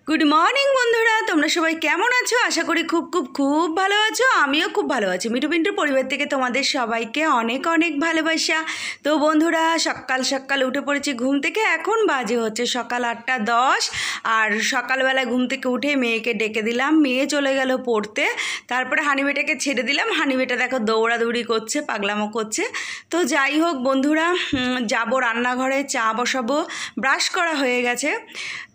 Good morning বন্ধুরা, তোমরা সবাই কেমন আছো? আশা করি খুব খুব খুব ভালো আছো। আমিও খুব ভালো আছি। মিঠু পিন্টুর পরিবার থেকে তোমাদের সবাইকে অনেক অনেক ভালোবাসা। তো বন্ধুরা, সকাল সকাল উঠে পড়েছি ঘুম থেকে। এখন বাজে হচ্ছে সকাল 8:10। আর সকালবেলা ঘুম থেকে উঠে মেয়েকে ডেকে দিলাম, মেয়ে চলে গেল পড়তে। তারপরে হানিবেটাকে ছেড়ে দিলাম। হানিবেটা দেখো দৌড়াদৌড়ি করছে, পাগলামো করছে। তো যাই হোক বন্ধুরা, যাবো রান্নাঘরে, চা বসাবো। ব্রাশ করা হয়ে গেছে।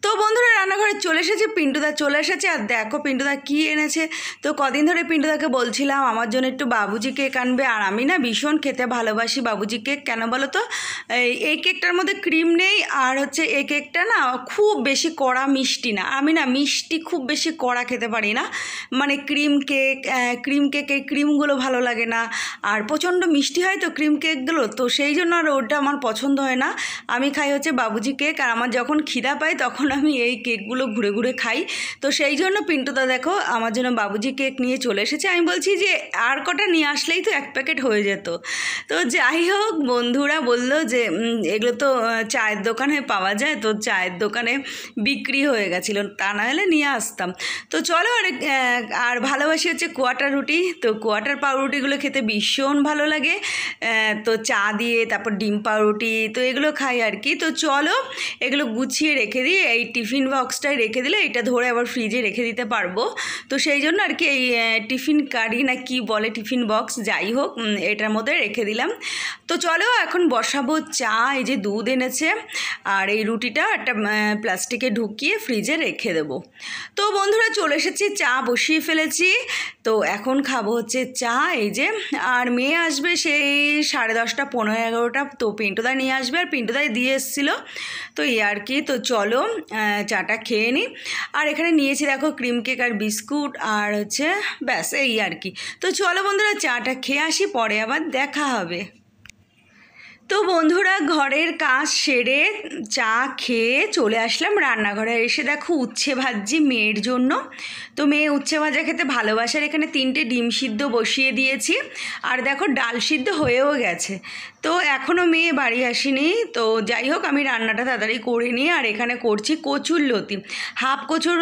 তো বন্ধুরা, রান্নাঘরে চলে এসেছে, পিন্টুদা চলে এসেছে। আর দেখো পিন্টুদা কী এনেছে। তো কদিন ধরে পিন্টুদাকে বলছিলাম আমার জন্য একটু বাবুজি কেক আনবে। আর আমি না ভীষণ খেতে ভালোবাসি বাবুজি কেক। কেন বলো তো, এই কেকটার মধ্যে ক্রিম নেই। আর হচ্ছে এই কেকটা না খুব বেশি কড়া মিষ্টি না। আমি না মিষ্টি খুব বেশি কড়া খেতে পারি না। মানে ক্রিম কেকের ক্রিমগুলো ভালো লাগে না। আর প্রচণ্ড মিষ্টি হয় তো ক্রিম কেকগুলো, তো সেই জন্য আর ওটা আমার পছন্দ হয় না। আমি খাই হচ্ছে বাবুজি কেক। আর আমার যখন খিদা পাই তখন আমি এই কেকগুলো ঘুরে ঘুরে খাই। তো সেই জন্য পিন্টুদা দেখো আমার জন্য বাবুজি কেক নিয়ে চলে এসেছে। আমি বলছি যে আর কটা নিয়ে আসলেই তো এক প্যাকেট হয়ে যেত। তো যাই হোক বন্ধুরা বললো যে এগুলো তো চায়ের দোকানে পাওয়া যায়, তো চায়ের দোকানে বিক্রি হয়ে গেছিলো, তা না হলে নিয়ে আসতাম। তো চলো। আর ভালোবাসি হচ্ছে কোয়াটার রুটি। তো কোয়াটার পাউরুটিগুলো খেতে ভীষণ ভালো লাগে। তো চা দিয়ে, তারপর ডিম পাউরুটি, তো এগুলো খাই আর কি। তো চলো এগুলো গুছিয়ে রেখে দিই। এই টিফিন বক্সটায় রেখে দিলে এটা ধরে আবার ফ্রিজে রেখে দিতে পারবো। তো সেই জন্য আর কি এই টিফিন কারি না কি বলে, টিফিন বক্স যাই হোক, এটার মধ্যে রেখে দিলাম। তো চলো এখন বসাবো চা। এই যে দুধ এনেছে, আর এই রুটিটা একটা প্লাস্টিকে ঢুকিয়ে ফ্রিজে রেখে দেবো। তো বন্ধুরা চলে এসেছি, চা বসিয়ে ফেলেছি। তো এখন খাবো হচ্ছে চা। এই যে আর মেয়ে আসবে সেই 10:30, 11:15। তো পিন্টুদা নিয়ে আসবে, আর পিন্টুদাই দিয়ে এসেছিলো। তো এই আর কি। তো চলো চাটা খেয়ে নিই। আর এখানে নিয়েছি দেখো ক্রিম কেক আর বিস্কুট, আর হচ্ছে ব্যাস এই আর কি। তো চলো বন্ধুরা চাটা খেয়ে আসি, পরে আবার দেখা হবে। তো বন্ধুরা ঘরের কাজ সেরে চা খেয়ে চলে আসলাম রান্নাঘরে। এসে দেখো উচ্ছে ভাজছি মেয়ের জন্য। তো মেয়ে উচ্ছে ভাজা খেতে ভালোবাসার এখানে 3টে ডিম সিদ্ধ বসিয়ে দিয়েছি। আর দেখো ডাল সিদ্ধ হয়েও গেছে। তো এখনও মেয়ে বাড়ি আসেনি। তো যাই হোক আমি রান্নাটা তাড়াতাড়ি করে নিই। আর এখানে করছি কচুর লতি। হাফ কচুর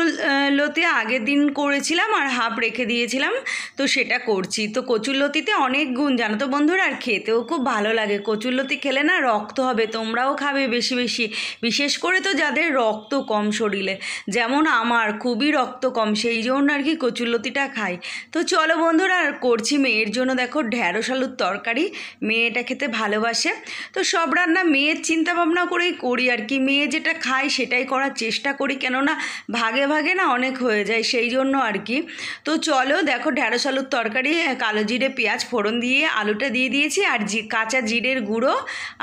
লতি আগের দিন করেছিলাম, আর হাফ রেখে দিয়েছিলাম, তো সেটা করছি। তো কচুর লতিতে অনেক গুণ জানো তো বন্ধুরা, আর খেতেও খুব ভালো লাগে। কচুর লতি খেলে না রক্ত হবে, তোমরাও খাবে বেশি বেশি। বিশেষ করে তো যাদের রক্ত কম শরীরে, যেমন আমার খুবই রক্ত কম, সেই জন্য আর কি কচুরলতিটা খাই। তো চলো বন্ধুরা, আর করছি মেয়ের জন্য দেখো ঢ্যাঁড়স আলুর তরকারি। মেয়েটা খেতে ভালোবাসে। তো সব রান্না মেয়ের চিন্তা ভাবনা করেই করি আর কি। মেয়ে যেটা খায় সেটাই করার চেষ্টা করি, কেননা ভাগে ভাগে না অনেক হয়ে যায়, সেই জন্য আর কি। তো চলো দেখো ঢ্যাঁড়স আলুর তরকারি, কালো জিরে পেঁয়াজ ফোড়ন দিয়ে আলুটা দিয়ে দিয়েছি। আর কাঁচা জিরের গুঁড়ো,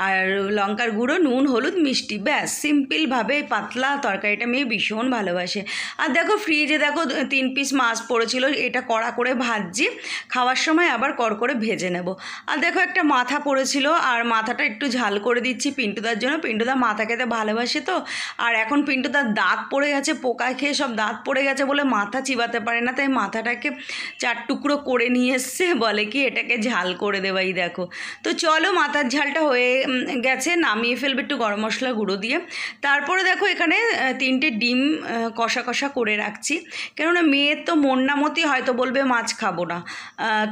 আর লঙ্কার গুঁড়ো, নুন, হলুদ, মিষ্টি, ব্যাস সিম্পলভাবে পাতলা তরকারিটা মেয়ে ভীষণ ভালোবাসে। আর দেখো ফ্রিজে দেখো 3 পিস মাছ পড়েছিল, এটা কড়া করে ভাজছি, খাওয়ার সময় আবার করে ভেজে নেব। আর দেখো একটা মাথা পড়েছিল, আর মাথাটা একটু ঝাল করে দিচ্ছি পিন্টুদার জন্য। পিন্টুদা মাথা খেতে ভালোবাসে তো। আর এখন পিন্টুদার দাঁত পড়ে গেছে, পোকা খেয়ে সব দাঁত পড়ে গেছে বলে মাথা চিবাতে পারে না, তাই মাথাটাকে 4 টুকরো করে নিয়ে এসছে, বলে কি এটাকে ঝাল করে দেবাই। দেখো তো চলো মাথার ঝালটা হয়ে গেছে, নামিয়ে ফেলবে একটু গরম মশলা গুঁড়ো দিয়ে। তারপরে দেখো এখানে 3টে ডিম কষা কষা করে রাখছি, কেননা মেয়ের তো মন না মতি হয়তো বলবে মাছ খাবো না।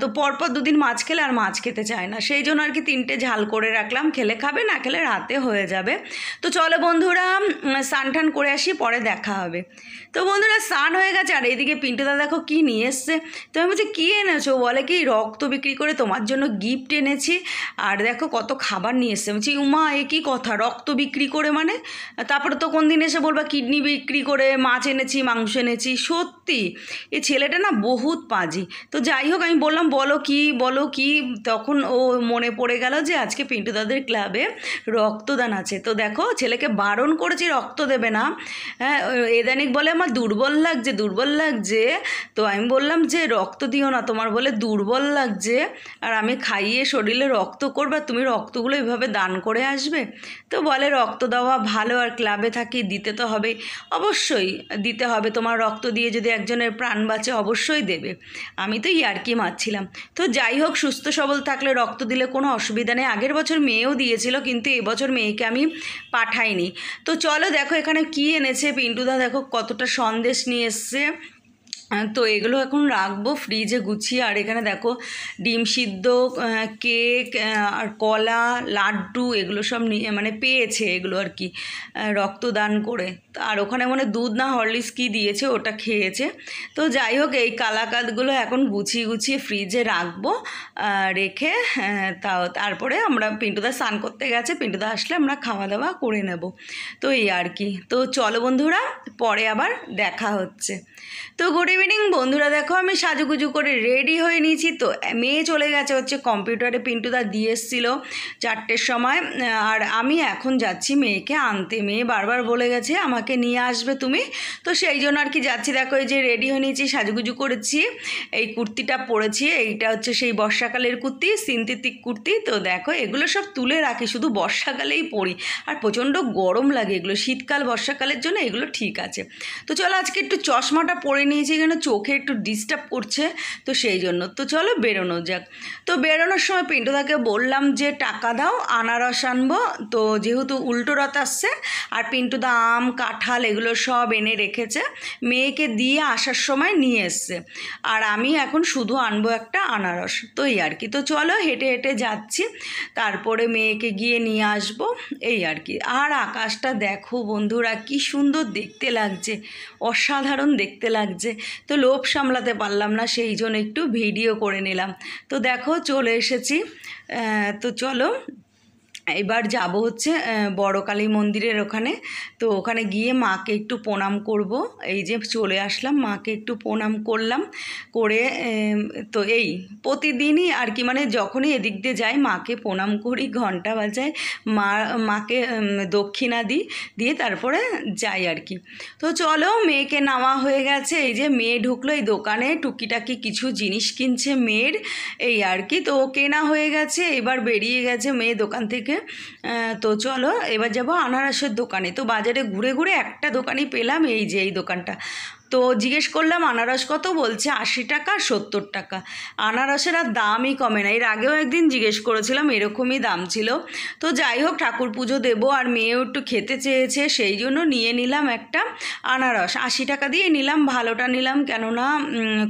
তো পরপর 2 দিন মাছ খেলে আর মাছ খেতে চায় না, সেই জন্য আর কি 3টে ঝাল করে রাখলাম। খেলে খাবে, না খেলে রাতে হয়ে যাবে। তো চলো বন্ধুরা স্নান টান করে আসি, পরে দেখা হবে। তো বন্ধুরা স্নান হয়ে গেছে। আর এইদিকে পিন্টুদা দেখো কী নিয়ে এসছে। তো আমি বলছি কী এনেছো, বলে কি রক্ত বিক্রি করে তোমার জন্য গিফট এনেছি। আর দেখো কত খাবার নিয়ে এসছে। বলছি উমা এ কী কথা, রক্ত বিক্রি করে মানে? তারপরে তো কোন দিন এসে বলবা কিডনি বিক্রি করে মাছ এনেছি, মাংস এনেছি। সত্যি এই ছেলেটা না বহুত পাজি। তো যাই হোক আমি বললাম বলো কি। তখন ও মনে পড়ে গেল যে আজকে পিন্টুদাদের ক্লাবে রক্তদান আছে। তো দেখো ছেলেকে বারণ করেছি রক্ত দেবে না। হ্যাঁ, এদানিক বলে আমার দুর্বল লাগছে। তো আমি বললাম যে রক্ত দিও না, তোমার বলে দুর্বল লাগছে, আর আমি খাইয়ে শরীরে রক্ত করবা, তুমি রক্তগুলো এভাবে দান করে আসবে। তো বলে রক্ত দেওয়া ভালো, আর ক্লাবে থাকি দিতে তো হবে, অবশ্যই দিতে হবে, তোমার রক্ত দিয়ে যদি একজনের প্রাণ বাঁচে অবশ্যই দেবে। আমি তো ইয়ার্কি মারছিলাম। তো যাই হোক, সুস্থ সবল থাকলে রক্ত দিলে কোনো অসুবিধা নেই। আগের বছর মেয়েও দিয়েছিল, কিন্তু এবছর মেয়েকে আমি পাঠাইনি। তো চলো দেখো এখানে কি এনেছে পিন্টুদা, দেখো কতটা সন্দেশ নিয়ে এসছে। তো এগুলো এখন রাখবো ফ্রিজে গুছিয়ে। আর এখানে দেখো ডিম সিদ্ধ, কেক, আর কলা, লাড্ডু, এগুলো সব নিয়ে মানে পেয়েছে এগুলো আর কি রক্তদান করে। আর ওখানে মানে দুধ না হরলিক্স কী দিয়েছে ওটা খেয়েছে। তো যাই হোক, এই কালাকাঁদগুলো এখন গুছিয়ে গুছিয়ে ফ্রিজে রাখবো, রেখে তারপরে আমরা পিন্টুদা স্নান করতে গেছে, পিন্টুদা আসলে আমরা খাওয়া দাওয়া করে নেব। তো এই আর কি। তো চলো বন্ধুরা, পরে আবার দেখা হচ্ছে। তো গুড ইভিনিং বন্ধুরা, দেখো আমি সাজুগুজু করে রেডি হয়ে নিয়েছি। তো মেয়ে চলে গেছে হচ্ছে কম্পিউটারে, পিন্টুদা দিয়ে এসেছিলো 4টের সময়, আর আমি এখন যাচ্ছি মেয়েকে আনতে। মেয়ে বারবার বলে গেছে আমাকে নিয়ে আসবে তুমি, তো সেই জন্য আর কি যাচ্ছি। দেখো এই যে রেডি হয়ে নিয়েছি, সাজুগুজু করেছি, এই কুর্তিটা পরেছি, এইটা হচ্ছে সেই বর্ষাকালের কুর্তি, সিনথেটিক কুর্তি। তো দেখো এগুলো সব তুলে রাখি, শুধু বর্ষাকালেই পরি, আর প্রচণ্ড গরম লাগে এগুলো, শীতকাল বর্ষাকালের জন্য এগুলো ঠিক আছে। তো চলো আজকে একটু চশমাটা পরে নিয়েছি, কেন চোখে একটু ডিস্টার্ব করছে, তো সেই জন্য। তো চলো বেরোনো যাক। তো বেরোনোর সময় পিন্টুদাকে বললাম যে টাকা দাও, আনারস আনবো। তো যেহেতু উল্টো রথ আসছে, আর পিন্টুদা আম, কাঁঠাল এগুলো সব এনে রেখেছে, মেয়েকে দিয়ে আসার সময় নিয়ে এসছে, আর আমি এখন শুধু আনবো একটা আনারস। তো এই আর কি। তো চলো হেঁটে হেঁটে যাচ্ছি, তারপরে মেয়েকে গিয়ে নিয়ে আসবো, এই আর কি। আর আকাশটা দেখো বন্ধুরা কি সুন্দর দেখতে লাগছে, অসাধারণ দেখতে লাগছে। তো লোভ সামলাতে পারলাম না, সেই জন্য একটু ভিডিও করে নিলাম। তো দেখো চলে এসেছি। তো চলো এবার যাব হচ্ছে বড় কালী মন্দিরের ওখানে। তো ওখানে গিয়ে মাকে একটু প্রণাম করব। এই যে চলে আসলাম, মাকে একটু প্রণাম করলাম, করে তো এই প্রতিদিনই আর কি, মানে যখনই এদিক দিয়ে যাই মাকে প্রণাম করি, ঘন্টা বাজাই, মাকে দক্ষিণা দিই, দিয়ে তারপরে যাই আর কি। তো চলো মেয়েকে নেওয়া হয়ে গেছে, এই যে মেয়ে ঢুকলো এই দোকানে, টুকিটাকি কিছু জিনিস কিনছে মেয়ের, এই আর কি। তো কেনা হয়ে গেছে, এবার বেরিয়ে গেছে মেয়ে দোকান থেকে। তো চলো এবার যাব আনারসের দোকানে। তো বাজারে ঘুরে ঘুরে একটা দোকানই পেলাম, এই যে এই দোকানটা। তো জিজ্ঞেস করলাম আনারস কত, বলছে 80 টাকা 70 টাকা। আনারসের আর দামই কমে না। এর আগেও একদিন জিজ্ঞেস করেছিলাম, এরকমই দাম ছিল। তো যাই হোক, ঠাকুর পুজো দেবো, আর মেয়েও একটু খেতে চেয়েছে, সেই জন্য নিয়ে নিলাম একটা আনারস। 80 টাকা দিয়ে নিলাম, ভালোটা নিলাম, কেননা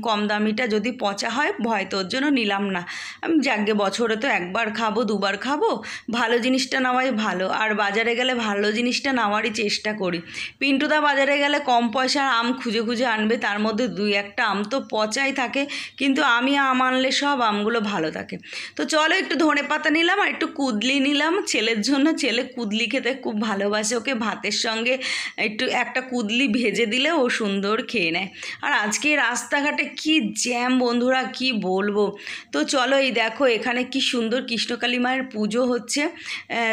কম দামিটা যদি পচা হয় ভয়, তোর জন্য নিলাম না। আমি যাকে বছরে তো একবার খাবো, দুবার খাবো, ভালো জিনিসটা নেওয়াই ভালো। আর বাজারে গেলে ভালো জিনিসটা নেওয়ারই চেষ্টা করি। পিন্টুদা বাজারে গেলে কম পয়সার আম খুঁজে খুঁজে আনবে, তার মধ্যে 2-1টা আম তো পচাই থাকে, কিন্তু আমি আম আনলে সব আমগুলো ভালো থাকে। তো চলো একটু ধনেপাতা নিলাম, আর একটু কুদলি নিলাম ছেলের জন্য। ছেলে কুদলি খেতে খুব ভালোবাসে, ওকে ভাতের সঙ্গে একটু একটা কুদলি ভেজে দিলে ও সুন্দর খেয়ে নেয়। আর আজকে রাস্তাঘাটে কি জ্যাম বন্ধুরা, কি বলবো। তো চলো এই দেখো এখানে কি সুন্দর কৃষ্ণকালী মায়ের পুজো হচ্ছে।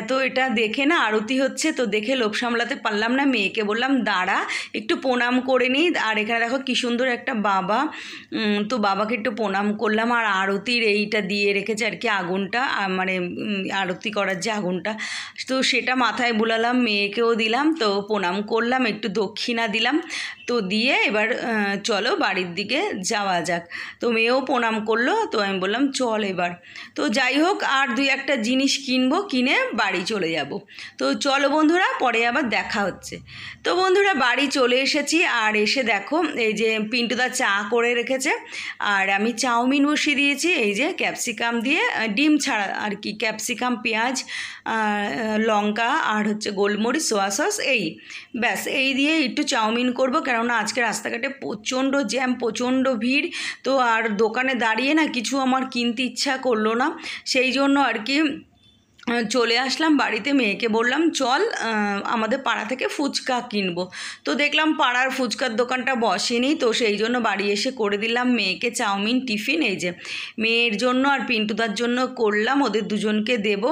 তো এটা দেখে না আরতি হচ্ছে, তো দেখে লোভ সামলাতে পারলাম না, মেয়েকে বললাম দাঁড়া একটু প্রণাম করে নিই। আর এখানে দেখো কি সুন্দর একটা বাবা, তো বাবাকে একটু প্রণাম করলাম। আর আরতির এইটা দিয়ে রেখেছে আর কি, আগুনটা, মানে আরতি করার যে আগুনটা, তো সেটা মাথায় বুলালাম, মেয়েকেও দিলাম। তো প্রণাম করলাম, একটু দক্ষিণা দিলাম। তো দিয়ে এবার চলো বাড়ির দিকে যাওয়া যাক। তো মেয়েও প্রণাম করলো, তো আমি বললাম চল এবার। তো যাই হোক, আর 2-1টা জিনিস কিনবো, কিনে বাড়ি চলে যাব। তো চলো বন্ধুরা, পরে আবার দেখা হচ্ছে। তো বন্ধুরা বাড়ি চলে এসেছি, আর এসে দেখো এই যে পিন্টুদা চা করে রেখেছে, আর আমি চাউমিন বসিয়ে দিয়েছি, এই যে ক্যাপসিকাম দিয়ে, ডিম ছাড়া আর কি, ক্যাপসিকাম, পেঁয়াজ, লঙ্কা, আর হচ্ছে গোলমরিচ, সোয়া সস, এই ব্যাস, এই দিয়ে একটু চাউমিন করব, কেননা আজকে রাস্তাঘাটে প্রচণ্ড জ্যাম, প্রচণ্ড ভিড়। তো আর দোকানে দাঁড়িয়ে না কিছু আমার কিনতে ইচ্ছা করলো না, সেই জন্য আর কি চলে আসলাম বাড়িতে, মেয়েকে বললাম চল আমাদের পাড়া থেকে ফুচকা কিনবো। তো দেখলাম পাড়ার ফুচকার দোকানটা বসেনি, তো সেই জন্য বাড়ি এসে করে দিলাম মেয়েকে চাউমিন টিফিন। এই যে মেয়ের জন্য আর পিন্টুদার জন্য করলাম, ওদের দুজনকে দেব।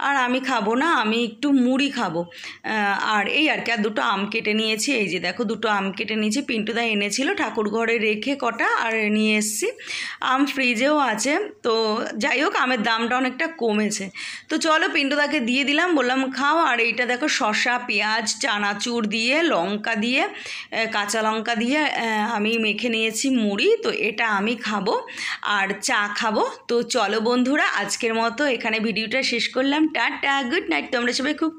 আর আমি খাবো না, আমি একটু মুড়ি খাবো। আর এই আর কি, আর দুটো আম কেটে নিয়েছি। এই যে দেখো দুটো আম কেটে নিয়েছি, পিন্টুদা এনেছিল ঠাকুর ঘরে রেখে কটা, আর নিয়ে এসছি। আম ফ্রিজেও আছে। তো যাই হোক, আমের দামটা অনেকটা কমেছে। তো চলো পিন্টুদাকে দিয়ে দিলাম, বললাম খাও। আর এইটা দেখো শসা, পেঁয়াজ, চানাচুর দিয়ে, লঙ্কা দিয়ে, কাঁচা লঙ্কা দিয়ে আমি মেখে নিয়েছি মুড়ি। তো এটা আমি খাবো আর চা খাবো। তো চলো বন্ধুরা, আজকের মতো এখানে ভিডিওটা শেষ করলাম। Tata, good night. তোমরা সবাই খুব